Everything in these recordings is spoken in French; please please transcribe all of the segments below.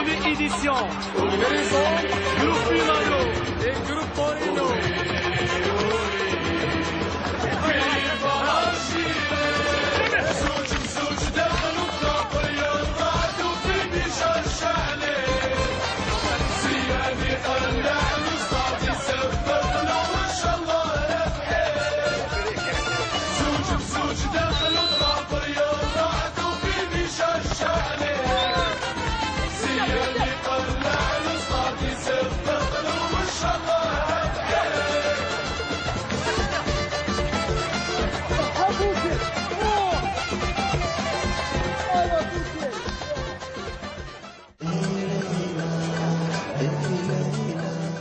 édition. Groupe Mayo et Groupe Torino.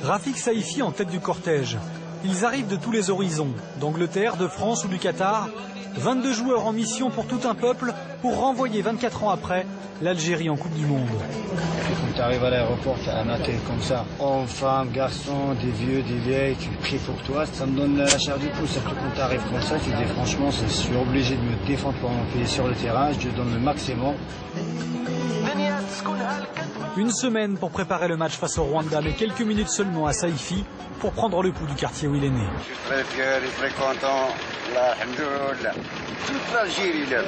Rafik Saïfi en tête du cortège. Ils arrivent de tous les horizons, d'Angleterre, de France ou du Qatar. 22 joueurs en mission pour tout un peuple pour renvoyer 24 ans après l'Algérie en Coupe du Monde. Quand tu arrives à l'aéroport, tu as un accueil comme ça. Hommes, femmes, garçons, des vieux, des vieilles, qui crient pour toi. Ça me donne la chair du pouce. Après, quand tu arrives comme ça, tu te dis franchement, je suis obligé de me défendre pour mon pays sur le terrain. Je donne le maximum. Une semaine pour préparer le match face au Rwanda, mais quelques minutes seulement à Saïfi pour prendre le pouls du quartier où il est né. Je suis très fier et très content. Alhamdoulilah. Toute l'Algérie là.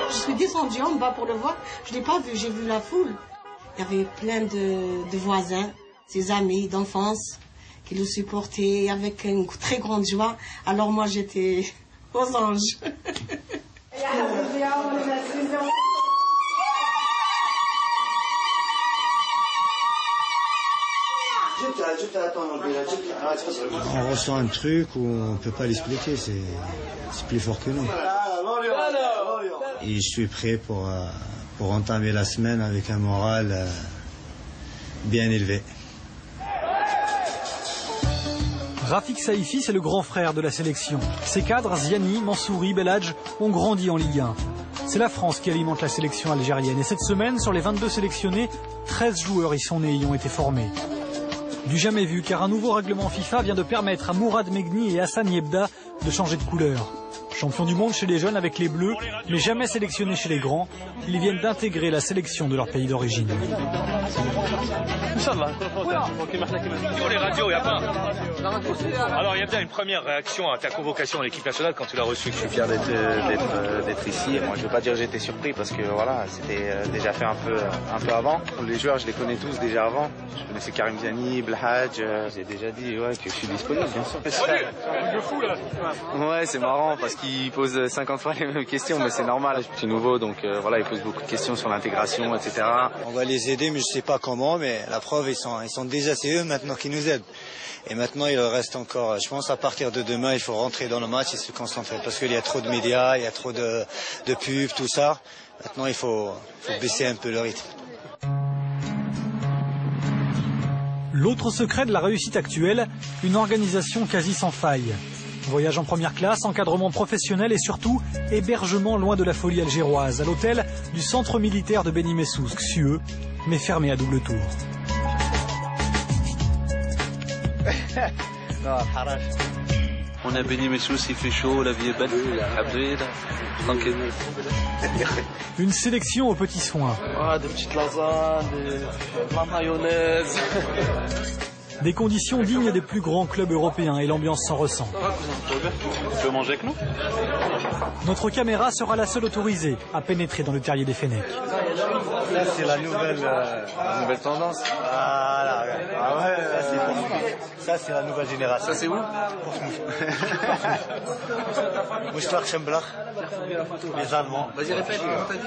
Je suis descendue en bas pour le voir. Je ne l'ai pas vu, j'ai vu la foule. Il y avait plein de voisins, ses amis d'enfance qui le supportaient avec une très grande joie. Alors moi, j'étais aux anges. On ressent un truc où on ne peut pas l'expliquer. C'est plus fort que nous. Et je suis prêt pour entamer la semaine avec un moral bien élevé. Rafik Saïfi, c'est le grand frère de la sélection. Ses cadres, Ziani, Mansouri, Belhadj, ont grandi en Ligue 1. C'est la France qui alimente la sélection algérienne. Et cette semaine, sur les 22 sélectionnés, 13 joueurs y sont nés et y ont été formés. Du jamais vu, car un nouveau règlement FIFA vient de permettre à Mourad Megni et Hassan Yebda de changer de couleur. Champions du monde chez les jeunes avec les Bleus, mais jamais sélectionnés chez les grands, ils viennent d'intégrer la sélection de leur pays d'origine. Les radios, il y a pas. Alors, il y a bien une première réaction à ta convocation à l'équipe nationale quand tu l'as reçue. Je suis fier d'être ici. Moi, je ne veux pas dire que j'étais surpris parce que voilà, c'était déjà fait un peu avant. Les joueurs, je les connais tous déjà avant. Je connaissais Karim Ziani, Belhadj. J'ai déjà dit que je suis disponible, bien sûr. C'est un truc de fou là. Ouais, c'est marrant parce qu'ils posent 50 fois les mêmes questions, mais c'est normal. Je suis nouveau, donc voilà, ils posent beaucoup de questions sur l'intégration, etc. On va les aider, mais je ne sais pas comment. Mais la preuve, ils sont déjà, c'est eux maintenant qui nous aident. Et maintenant, il reste encore, je pense, à partir de demain, il faut rentrer dans le match et se concentrer. Parce qu'il y a trop de médias, il y a trop de pubs, tout ça. Maintenant, il faut baisser un peu le rythme. L'autre secret de la réussite actuelle, une organisation quasi sans faille. Voyage en première classe, encadrement professionnel et surtout hébergement loin de la folie algéroise, à l'hôtel du centre militaire de Beni Messous, Xueux, mais fermé à double tour. On a Beni Messous, il fait chaud, la vie est belle, tranquille. Une sélection aux petits soins. Ah, des petites lasagnes, de la mayonnaise. Des conditions dignes des plus grands clubs européens et l'ambiance s'en ressent. Tu peux manger avec nous? Notre caméra sera la seule autorisée à pénétrer dans le terrier des Fennecs. Là, c'est la nouvelle tendance. Voilà. Ah ouais, ça c'est la nouvelle génération. Ça c'est où? Moustapha Schemblach, les Allemands. Vas-y, répète, comment t'as dit?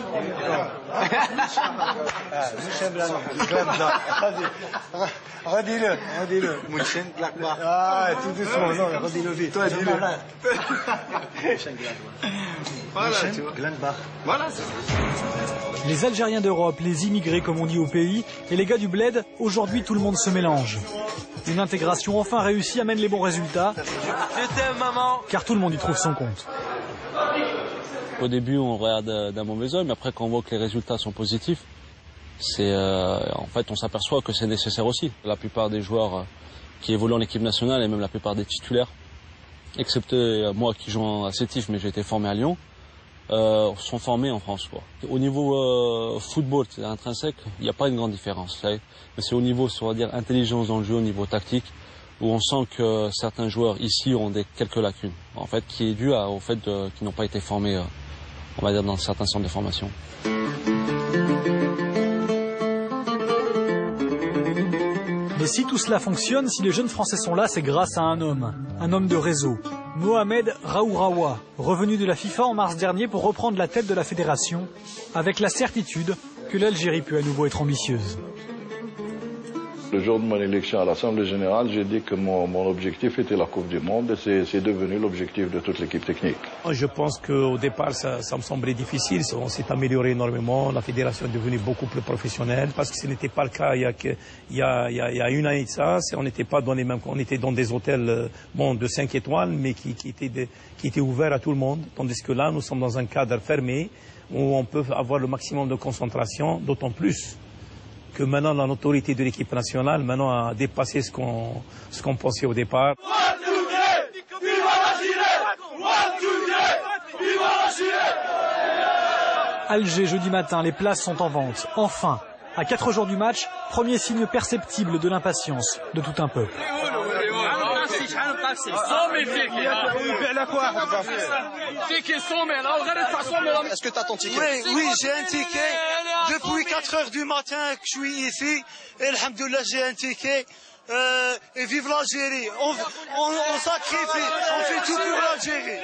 Redis-le. Mönchengladbach. Ah, tout doucement, non, redis-le vite. Toi, dis-le. Voilà, tu vois. Voilà, c'est ça. Les Algériens d'Europe, les immigrés comme on dit au pays, et les gars du bled, aujourd'hui tout le monde se mélange. Une intégration enfin réussie amène les bons résultats, Je t'aime, maman. car tout le monde y trouve son compte. Au début, on regarde d'un mauvais œil, mais après, quand on voit que les résultats sont positifs, en fait, on s'aperçoit que c'est nécessaire aussi. La plupart des joueurs qui évoluent en équipe nationale et même la plupart des titulaires, excepté moi qui joue à Sétif, mais j'ai été formé à Lyon, sont formés en France, quoi. Au niveau football, c'est intrinsèque, il n'y a pas une grande différence, mais c'est au niveau, on va dire, intelligence dans le jeu, au niveau tactique, où on sent que certains joueurs ici ont quelques lacunes, en fait, qui est dû au fait qu'ils n'ont pas été formés, on va dire, dans certains centres de formation. Mais si tout cela fonctionne, si les jeunes Français sont là, c'est grâce à un homme de réseau. Mohamed Raouraoua, revenu de la FIFA en mars dernier pour reprendre la tête de la fédération, avec la certitude que l'Algérie peut à nouveau être ambitieuse. Le jour de mon élection à l'Assemblée générale, j'ai dit que mon objectif était la Coupe du Monde et c'est devenu l'objectif de toute l'équipe technique. Je pense qu'au départ, ça me semblait difficile. On s'est amélioré énormément. La fédération est devenue beaucoup plus professionnelle parce que ce n'était pas le cas il y a une année de ça. On n'était pas dans les mêmes, on était dans des hôtels de 5 étoiles, mais qui étaient ouverts à tout le monde. Tandis que là, nous sommes dans un cadre fermé où on peut avoir le maximum de concentration, d'autant plus que maintenant la notoriété de l'équipe nationale a dépassé ce qu'on pensait au départ. Alger, jeudi matin, les places sont en vente. Enfin, à 4 jours du match, premier signe perceptible de l'impatience de tout un peuple. Est-ce que tu as ton ticket? Oui, j'ai un ticket. Depuis 4 heures du matin que je suis ici, et alhamdoulilah, j'ai un ticket. Et vive l'Algérie. On sacrifie, on fait tout pour l'Algérie.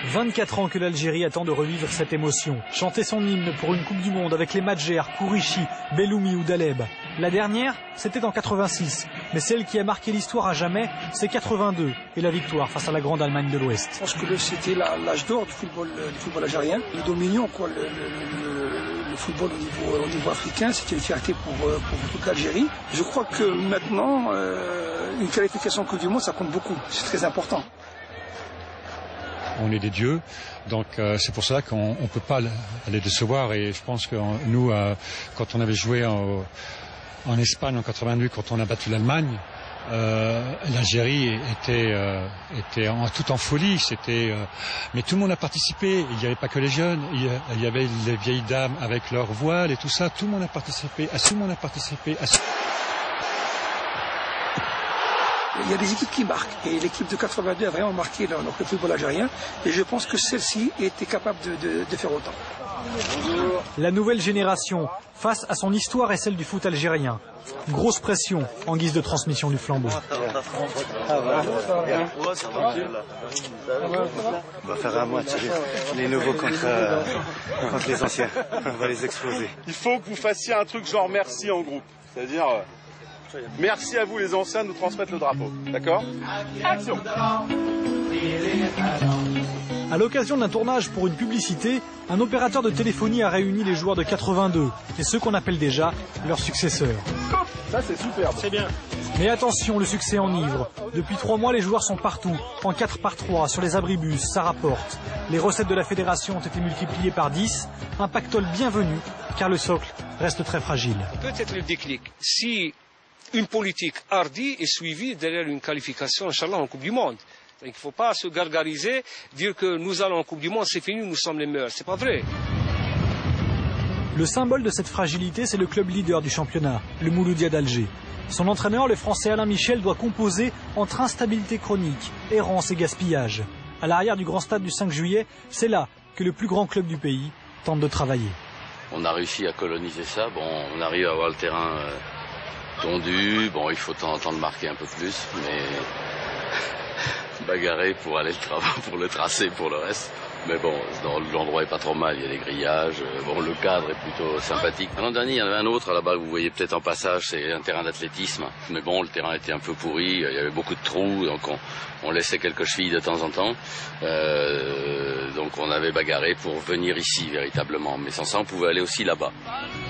24 ans que l'Algérie attend de revivre cette émotion. Chanter son hymne pour une Coupe du Monde avec les Madjer, Kourichi, Belloumi ou Daleb. La dernière, c'était en 86. Mais celle qui a marqué l'histoire à jamais, c'est 82 et la victoire face à la grande Allemagne de l'Ouest. Je pense que c'était l'âge d'or du football algérien. Nous dominions le football au niveau africain. C'était une fierté pour toute l'Algérie. Je crois que maintenant, une qualification Coupe du Monde, ça compte beaucoup. C'est très important. On est des dieux, donc c'est pour ça qu'on ne peut pas les décevoir. Et je pense que nous, quand on avait joué en Espagne en 88, quand on a battu l'Allemagne, l'Algérie était tout en folie. Mais tout le monde a participé. Il n'y avait pas que les jeunes. Il y avait les vieilles dames avec leur voile et tout ça. Tout le monde a participé. Il y a des équipes qui marquent. Et l'équipe de 82 a vraiment marqué le football algérien. Et je pense que celle-ci était capable de faire autant. La nouvelle génération, face à son histoire et celle du foot algérien. Grosse pression en guise de transmission du flambeau. On va faire un match, les nouveaux contre les anciens. On va les exploser. Il faut que vous fassiez un truc genre merci en groupe. C'est-à-dire... merci à vous les anciens de nous transmettre le drapeau, d'accord? Action! À l'occasion d'un tournage pour une publicité, un opérateur de téléphonie a réuni les joueurs de 82 et ceux qu'on appelle déjà leurs successeurs. Ça c'est superbe. C'est bien. Mais attention, le succès enivre. Depuis 3 mois, les joueurs sont partout, en 4x3, sur les abribus, ça rapporte. Les recettes de la fédération ont été multipliées par 10, un pactole bienvenu, car le socle reste très fragile. Peut-être le déclic, si une politique hardie est suivie derrière une qualification, Inch'Allah, en Coupe du Monde. Il ne faut pas se gargariser, dire que nous allons en Coupe du Monde, c'est fini, nous sommes les meilleurs. C'est pas vrai. Le symbole de cette fragilité, c'est le club leader du championnat, le Mouloudia d'Alger. Son entraîneur, le Français Alain Michel, doit composer entre instabilité chronique, errance et gaspillage. À l'arrière du grand stade du 5 juillet, c'est là que le plus grand club du pays tente de travailler. On a réussi à coloniser ça. Bon, on arrive à avoir le terrain tondu. Bon, il faut de temps en temps de marquer un peu plus, mais bagarrer pour aller pour le tracer, pour le reste. Mais bon, l'endroit est pas trop mal, il y a des grillages, bon, le cadre est plutôt sympathique. L'an dernier, il y en avait un autre là-bas, vous voyez peut-être en passage, c'est un terrain d'athlétisme. Mais bon, le terrain était un peu pourri, il y avait beaucoup de trous, donc on laissait quelques chevilles de temps en temps. Donc on avait bagarré pour venir ici, véritablement. Mais sans ça, on pouvait aller aussi là-bas.